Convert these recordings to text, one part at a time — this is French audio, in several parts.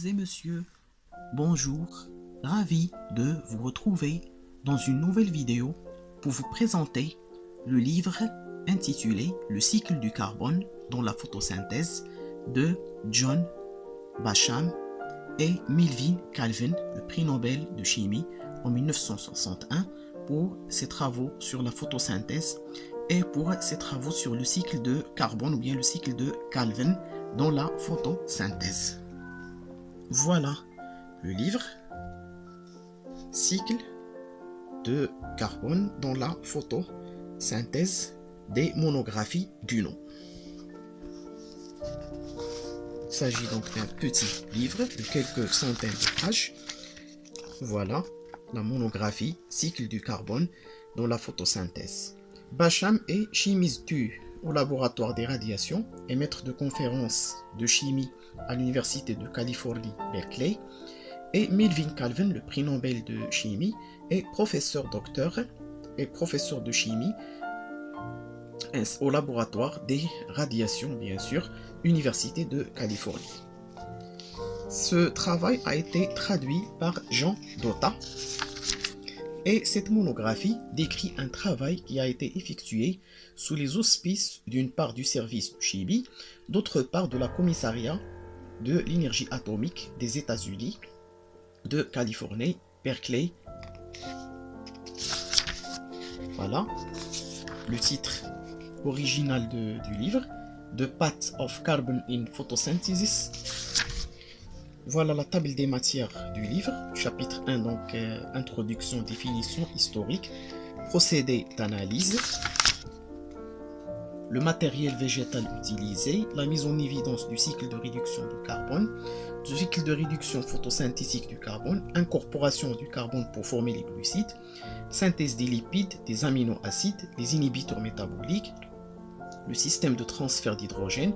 et messieurs, bonjour, ravi de vous retrouver dans une nouvelle vidéo pour vous présenter le livre intitulé Le cycle du carbone dans la photosynthèse de John Basham et Melvin Calvin, le prix Nobel de chimie en 1961 pour ses travaux sur la photosynthèse et pour ses travaux sur le cycle de carbone ou bien le cycle de Calvin dans la photosynthèse. Voilà le livre Cycle de carbone dans la photosynthèse des monographies du nom. Il s'agit donc d'un petit livre de quelques centaines de pages. Voilà la monographie Cycle du carbone dans la photosynthèse. Basham est chimiste au laboratoire des radiations et maître de conférences de chimie à l'Université de Californie, Berkeley, et Melvin Calvin, le prix Nobel de chimie, est professeur docteur et professeur de chimie au laboratoire des radiations, bien sûr, Université de Californie. Ce travail a été traduit par Jean Dotta et cette monographie décrit un travail qui a été effectué sous les auspices d'une part du service de chimie, d'autre part de la commissariat de l'énergie atomique des États-Unis, de Californie, Berkeley. Voilà le titre original du livre, The Path of Carbon in Photosynthesis. Voilà la table des matières du livre, chapitre 1, donc introduction, définition historique, procédé d'analyse, le matériel végétal utilisé, la mise en évidence du cycle de réduction du carbone, du cycle de réduction photosynthétique du carbone, incorporation du carbone pour former les glucides, synthèse des lipides, des aminoacides, des inhibiteurs métaboliques, le système de transfert d'hydrogène,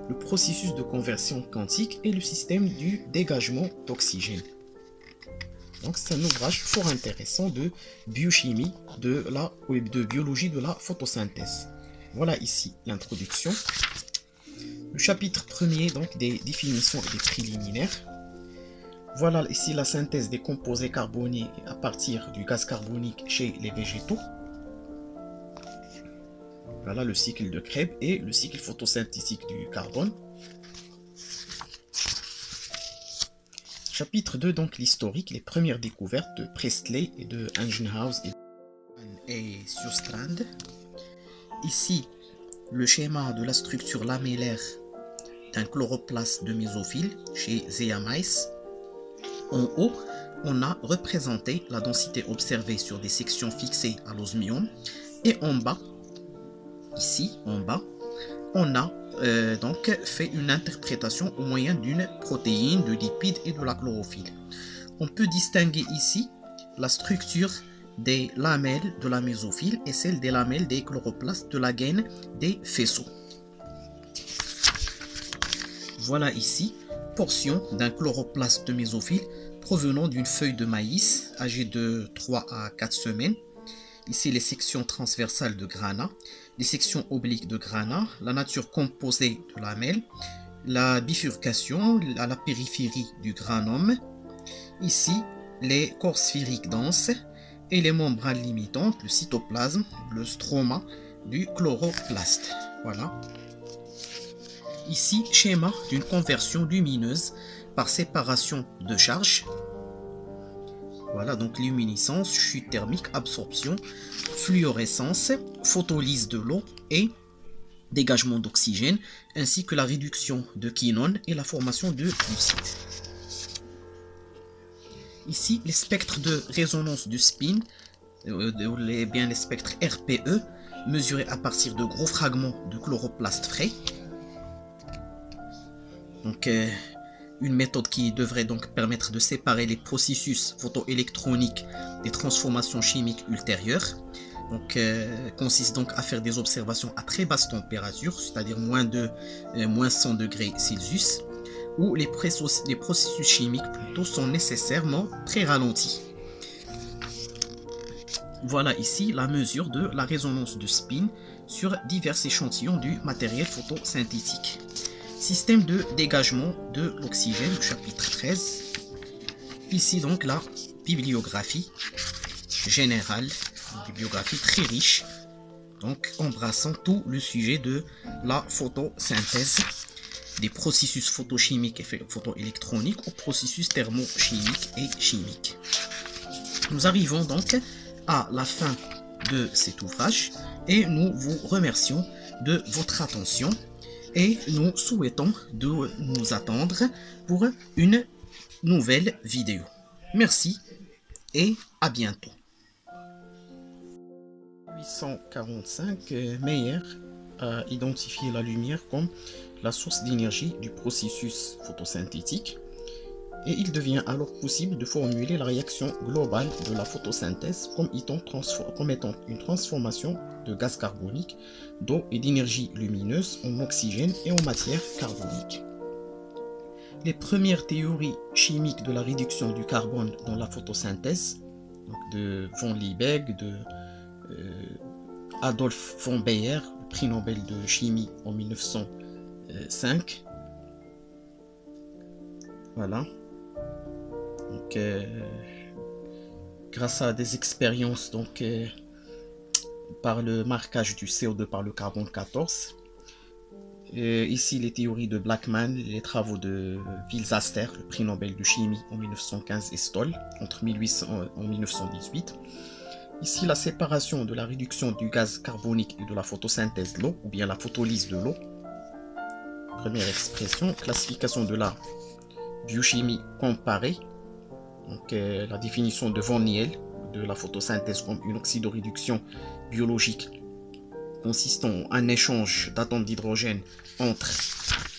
le processus de conversion quantique et le système du dégagement d'oxygène. Donc c'est un ouvrage fort intéressant de biochimie, de biologie de la photosynthèse. Voilà ici l'introduction. Le chapitre premier, donc des définitions et des préliminaires. Voilà ici la synthèse des composés carbonés à partir du gaz carbonique chez les végétaux. Voilà le cycle de Krebs et le cycle photosynthétique du carbone. Chapitre 2, donc l'historique, les premières découvertes de Priestley et de Ingenhousz et Sustrand. Ici, le schéma de la structure lamellaire d'un chloroplaste de mésophile chez Zeamais. En haut, on a représenté la densité observée sur des sections fixées à l'osmium. Et en bas, ici, en bas, on a donc fait une interprétation au moyen d'une protéine, de lipides et de la chlorophylle. On peut distinguer ici la structure des lamelles de la mésophile et celle des lamelles des chloroplastes de la gaine des faisceaux. Voilà ici, portion d'un chloroplaste de mésophile provenant d'une feuille de maïs âgée de 3 à 4 semaines. Ici les sections transversales de grana, les sections obliques de grana, la nature composée de lamelles, la bifurcation à la périphérie du granum. Ici les corps sphériques denses et les membranes limitantes, le cytoplasme, le stroma du chloroplaste. Voilà. Ici, schéma d'une conversion lumineuse par séparation de charges. Voilà, donc luminescence, chute thermique, absorption, fluorescence, photolyse de l'eau et dégagement d'oxygène, ainsi que la réduction de quinone et la formation de glucides. Ici, les spectres de résonance du spin, les spectres RPE, mesurés à partir de gros fragments de chloroplaste frais. Donc, une méthode qui devrait donc permettre de séparer les processus photoélectroniques des transformations chimiques ultérieures. Donc, consiste donc à faire des observations à très basse température, c'est-à-dire moins 100 degrés Celsius, où les processus chimiques plutôt sont nécessairement très ralentis. Voilà ici la mesure de la résonance de spin sur divers échantillons du matériel photosynthétique. Système de dégagement de l'oxygène, chapitre 13. Ici donc la bibliographie générale, une bibliographie très riche, donc embrassant tout le sujet de la photosynthèse, des processus photochimiques et photoélectroniques aux processus thermochimiques et chimiques. Nous arrivons donc à la fin de cet ouvrage et nous vous remercions de votre attention et nous souhaitons de nous attendre pour une nouvelle vidéo. Merci et à bientôt. 845, Meyer a identifié la lumière comme la source d'énergie du processus photosynthétique et il devient alors possible de formuler la réaction globale de la photosynthèse comme étant une transformation de gaz carbonique, d'eau et d'énergie lumineuse en oxygène et en matière carbonique. Les premières théories chimiques de la réduction du carbone dans la photosynthèse, donc de von Liebig, de Adolf von Baeyer, le prix Nobel de chimie en 1905. Voilà. Donc, grâce à des expériences par le marquage du CO2 par le carbone 14. Ici les théories de Blackman, les travaux de Wilsaster, le prix Nobel de chimie en 1915 et Stoll en 1918. Ici la séparation de la réduction du gaz carbonique et de la photosynthèse de l'eau, ou bien la photolyse de l'eau. Première expression, classification de la biochimie comparée. Donc, la définition de Von Niel de la photosynthèse comme une oxydoréduction biologique consistant en un échange d'atomes d'hydrogène entre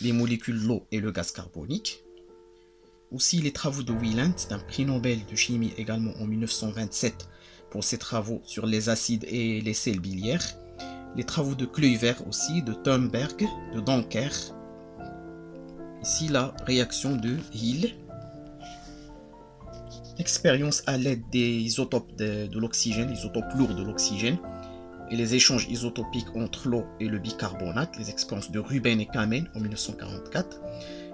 les molécules de l'eau et le gaz carbonique. Aussi les travaux de Wieland, d'un prix Nobel de chimie également en 1927 pour ses travaux sur les acides et les sels biliaires. Les travaux de Kluivert aussi, de Thunberg, de Donker. Ici la réaction de Hill. Expérience à l'aide des isotopes de l'oxygène, isotopes lourds de l'oxygène, et les échanges isotopiques entre l'eau et le bicarbonate, les expériences de Ruben et Kamen en 1944.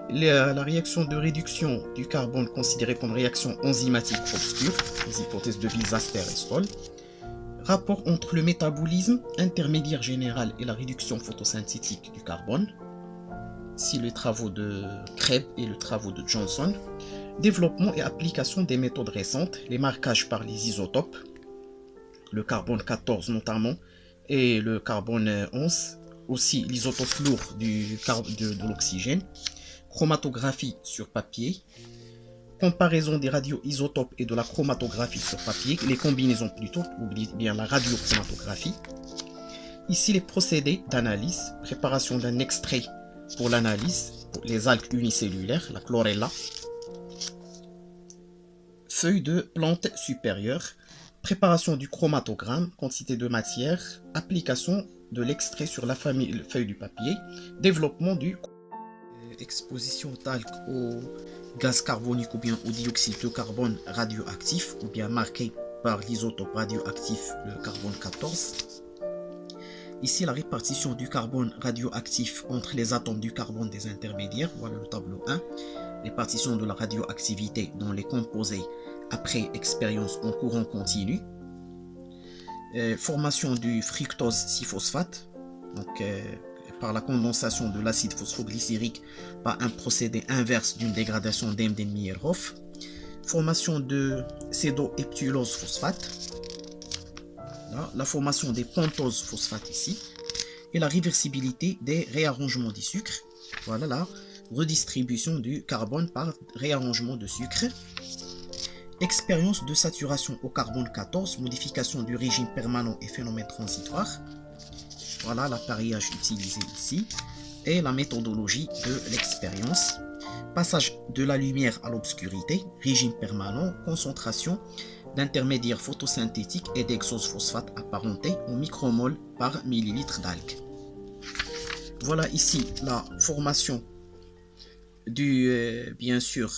La réaction de réduction du carbone considérée comme réaction enzymatique obscure, les hypothèses de Wilsaster et Stoll. Rapport entre le métabolisme intermédiaire général et la réduction photosynthétique du carbone. Ici les travaux de Krebs et les travaux de Johnson. Développement et application des méthodes récentes, les marquages par les isotopes, le carbone 14 notamment, et le carbone 11, aussi l'isotope lourd de l'oxygène, chromatographie sur papier, comparaison des radioisotopes et de la chromatographie sur papier, les combinaisons plutôt, ou bien la radiochromatographie. Ici les procédés d'analyse, préparation d'un extrait pour l'analyse, pour les algues unicellulaires, la chlorella, feuille de plante supérieure, préparation du chromatogramme, quantité de matière, application de l'extrait sur la feuille du papier, développement du exposition talc au gaz carbonique ou bien au dioxyde de carbone radioactif ou bien marqué par l'isotope radioactif le carbone 14. Ici la répartition du carbone radioactif entre les atomes du carbone des intermédiaires, voilà le tableau 1. Répartition de la radioactivité dans les composés après expérience en courant continu. Formation du fructose 6-phosphate, donc par la condensation de l'acide phosphoglycérique par un procédé inverse d'une dégradation d'Emden-Meyerhof. Formation de cédoheptulose phosphate. Là, la formation des pentoses phosphate ici. Et la réversibilité des réarrangements des sucres. Voilà la redistribution du carbone par réarrangement de sucre. Expérience de saturation au carbone 14, modification du régime permanent et phénomène transitoire. Voilà l'appareillage utilisé ici. Et la méthodologie de l'expérience. Passage de la lumière à l'obscurité, régime permanent, concentration d'intermédiaires photosynthétiques et d'exosphosphate apparentés en micromoles par millilitre d'algues. Voilà ici la formation du, bien sûr,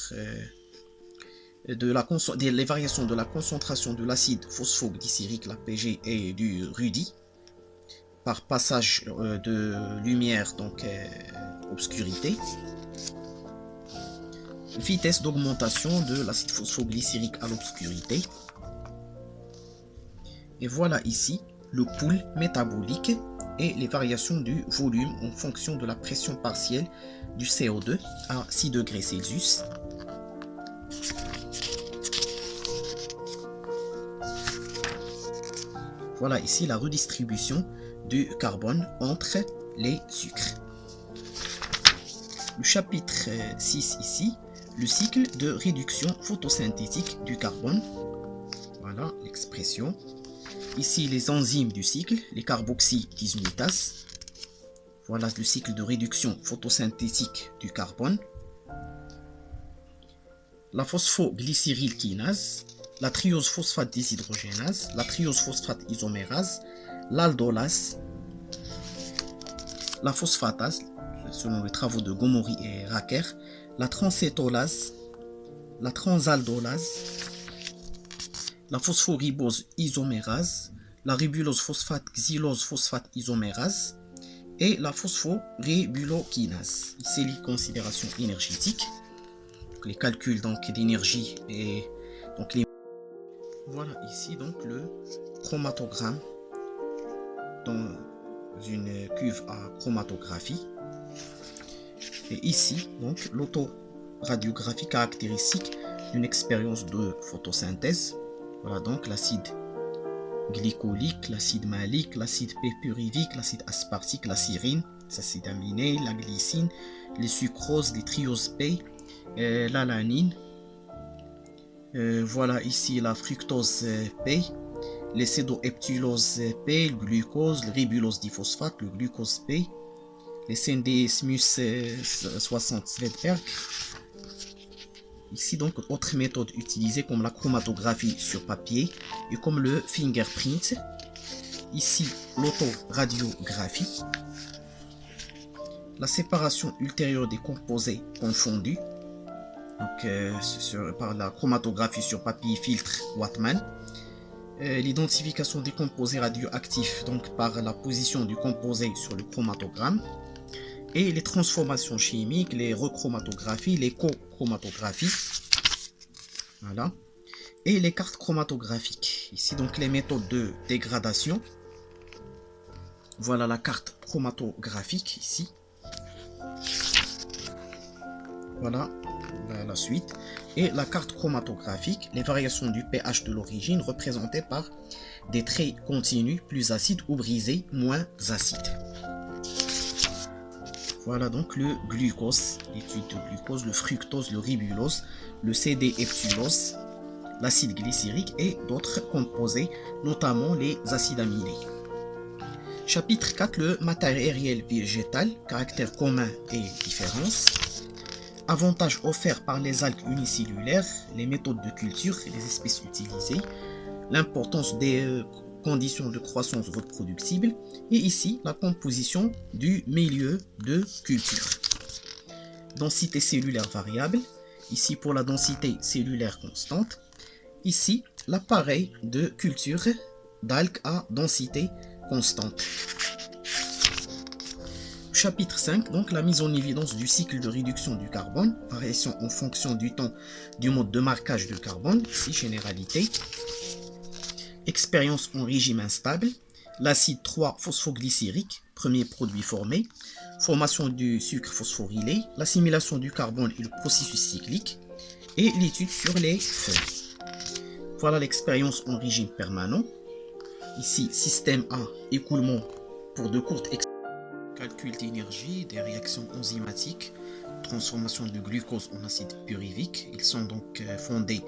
les variations de la concentration de l'acide phosphoglycérique, la PG, et du rudi. par passage de lumière, donc obscurité. Vitesse d'augmentation de l'acide phosphoglycérique à l'obscurité. Et voilà ici le pool métabolique et les variations du volume en fonction de la pression partielle du CO2 à 6 degrés Celsius. Voilà ici la redistribution du carbone entre les sucres. Le chapitre 6 ici, le cycle de réduction photosynthétique du carbone. Voilà l'expression. Ici les enzymes du cycle, les carboxydismutases. Voilà le cycle de réduction photosynthétique du carbone. La phosphoglycérylkinase, la triose phosphate déshydrogénase, la triose phosphate isomérase, l'aldolase, la phosphatase, selon les travaux de Gomori et Racker, la transcétolase, la transaldolase, la phosphoribose isomérase, la ribulose phosphate xylose phosphate isomérase et la phosphoribulokinase. Ici les considérations énergétiques, donc les calculs d'énergie et donc les... Voilà ici donc le chromatogramme dans une cuve à chromatographie. Et ici donc l'autoradiographie caractéristique d'une expérience de photosynthèse. Voilà donc l'acide glycolique, l'acide malique, l'acide pépurivique, l'acide aspartique, la sérine, les acides aminés, la glycine, les sucroses, les trioses P, l'alanine. Voilà ici la fructose P, les cédoheptulose P, le glucose, le ribulose diphosphate, le glucose P, les syndesmus 60 Svedberg. Ici donc autre méthode utilisée comme la chromatographie sur papier et comme le fingerprint. Ici l'autoradiographie. La séparation ultérieure des composés confondus. Donc par la chromatographie sur papier filtre Wattmann. L'identification des composés radioactifs donc par la position du composé sur le chromatogramme. Et les transformations chimiques, les recromatographies, les co-chromatographies. Voilà. Et les cartes chromatographiques. Ici donc les méthodes de dégradation. Voilà la carte chromatographique ici. Voilà la suite. Et la carte chromatographique, les variations du pH de l'origine représentées par des traits continus plus acides ou brisés moins acides. Voilà donc le glucose, l'étude de glucose, le fructose, le ribulose, le CD-heptulose, l'acide glycérique et d'autres composés, notamment les acides aminés. Chapitre 4, le matériel végétal, caractères communs et différences. Avantages offerts par les algues unicellulaires, les méthodes de culture et les espèces utilisées, l'importance des conditions de croissance reproductible et ici la composition du milieu de culture. Densité cellulaire variable, ici pour la densité cellulaire constante, ici l'appareil de culture d'algues à densité constante. Chapitre 5, donc la mise en évidence du cycle de réduction du carbone, variation en fonction du temps du mode de marquage du carbone, ici généralité. Expérience en régime instable, l'acide 3-phosphoglycérique, premier produit formé, formation du sucre phosphorylé, l'assimilation du carbone et le processus cyclique, et l'étude sur les feuilles. Voilà l'expérience en régime permanent. Ici, système A, écoulement pour de courtes calcul d'énergie, des réactions enzymatiques, transformation du glucose en acide pyruvique. Ils sont donc fondés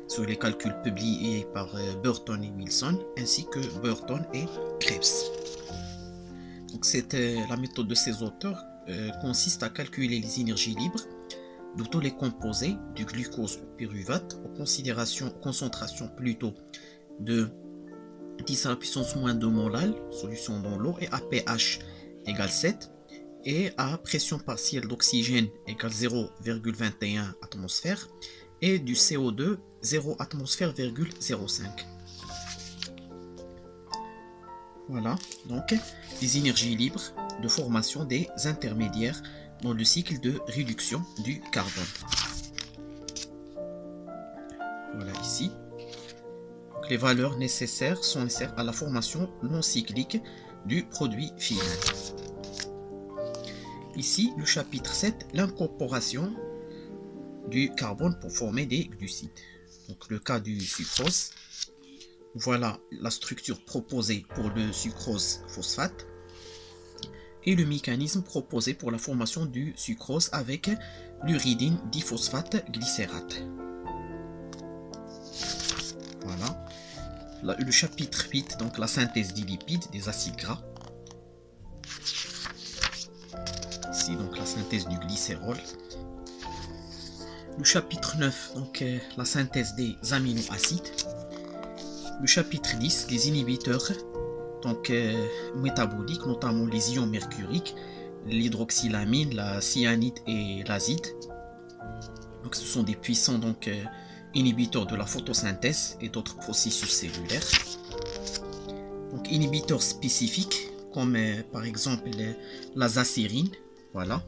sur les calculs publiés par Burton et Wilson, ainsi que Burton et Krebs. Donc la méthode de ces auteurs consiste à calculer les énergies libres de tous les composés du glucose au pyruvate aux concentrations plutôt de 10 à la puissance moins 2 molal, solution dans l'eau, et à pH égale 7 et à pression partielle d'oxygène égale 0,21 atmosphère et du CO2 0 atmosphère,05. Voilà, donc des énergies libres de formation des intermédiaires dans le cycle de réduction du carbone. Voilà ici. Donc, les valeurs nécessaires sont nécessaires à la formation non cyclique du produit final. Ici, le chapitre 7, l'incorporation du carbone pour former des glucides. Donc le cas du sucrose. Voilà la structure proposée pour le sucrose phosphate et le mécanisme proposé pour la formation du sucrose avec l'uridine diphosphate glycérate. Voilà. Le chapitre 8, donc la synthèse des lipides, des acides gras. Ici, donc la synthèse du glycérol. Le chapitre 9, donc la synthèse des aminoacides. Le chapitre 10, les inhibiteurs donc, métaboliques, notamment les ions mercuriques, l'hydroxylamine, la cyanide et l'azide. Donc, ce sont des puissants donc, inhibiteurs de la photosynthèse et d'autres processus cellulaires. Donc, inhibiteurs spécifiques, comme par exemple l'azacérine. Voilà.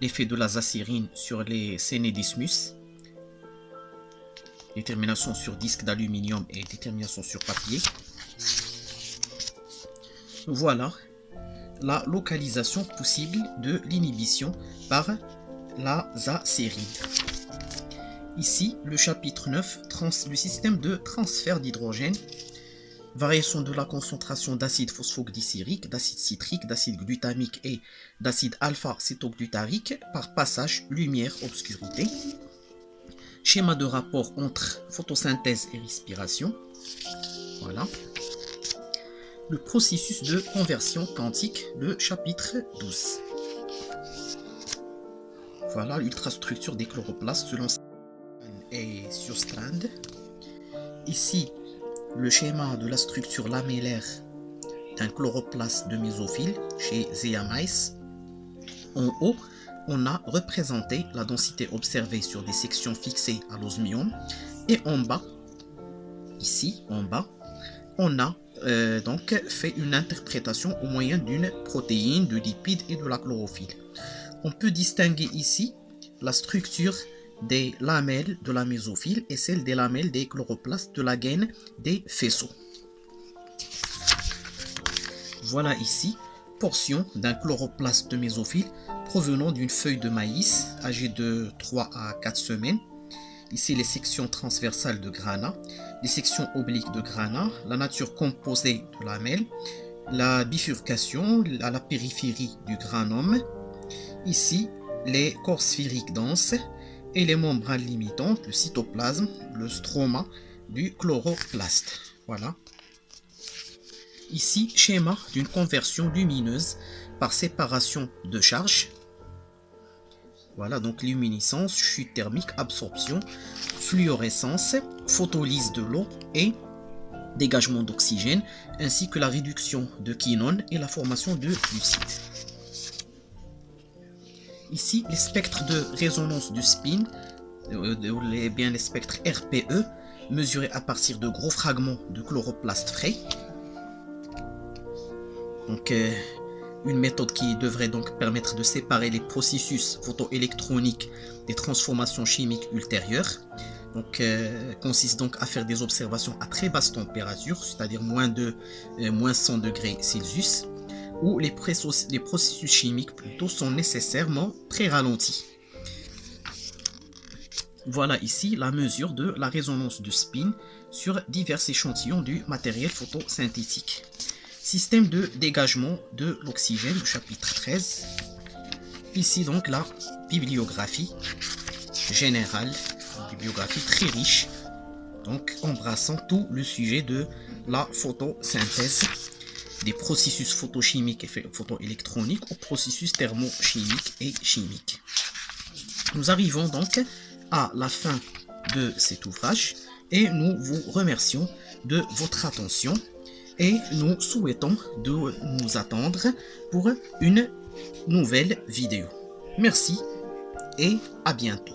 L'effet de l'azacérine sur les sénédismus. Détermination sur disque d'aluminium et détermination sur papier. Voilà la localisation possible de l'inhibition par l'azacérine. Ici, le chapitre 9, le système de transfert d'hydrogène, variation de la concentration d'acide phosphoglycérique, d'acide citrique, d'acide glutamique et d'acide alpha-cétoglutarique par passage lumière-obscurité. Schéma de rapport entre photosynthèse et respiration. Voilà. Le processus de conversion quantique, le chapitre 12. Voilà l'ultrastructure des chloroplastes selon et sur strand. Ici, le schéma de la structure lamellaire d'un chloroplaste de mésophile chez Zeamais. En haut, on a représenté la densité observée sur des sections fixées à l'osmium. Et en bas, ici, en bas, on a donc fait une interprétation au moyen d'une protéine, de lipides et de la chlorophylle. On peut distinguer ici la structure des lamelles de la mésophile et celle des lamelles des chloroplastes de la gaine des faisceaux. Voilà ici, portion d'un chloroplaste de mésophile provenant d'une feuille de maïs âgée de 3 à 4 semaines. Ici, les sections transversales de grana, les sections obliques de grana, la nature composée de lamelles, la bifurcation à la périphérie du granum. Ici, les corps sphériques denses et les membranes limitantes, le cytoplasme, le stroma du chloroplaste. Voilà. Ici, schéma d'une conversion lumineuse par séparation de charges. Voilà, donc luminescence, chute thermique, absorption, fluorescence, photolyse de l'eau et dégagement d'oxygène, ainsi que la réduction de quinone et la formation de glucides. Ici, les spectres de résonance du spin, les spectres RPE, mesurés à partir de gros fragments de chloroplaste frais. Donc, une méthode qui devrait donc permettre de séparer les processus photoélectroniques des transformations chimiques ultérieures. Donc, consiste donc à faire des observations à très basse température, c'est-à-dire moins 100 degrés Celsius, où les processus chimiques plutôt sont nécessairement très ralentis. Voilà ici la mesure de la résonance du spin sur divers échantillons du matériel photosynthétique. Système de dégagement de l'oxygène, le chapitre 13. Ici donc la bibliographie générale, une bibliographie très riche, donc embrassant tout le sujet de la photosynthèse, des processus photochimiques et photoélectroniques aux processus thermochimiques et chimiques. Nous arrivons donc à la fin de cet ouvrage et nous vous remercions de votre attention. Et nous souhaitons de nous attendre pour une nouvelle vidéo. Merci et à bientôt.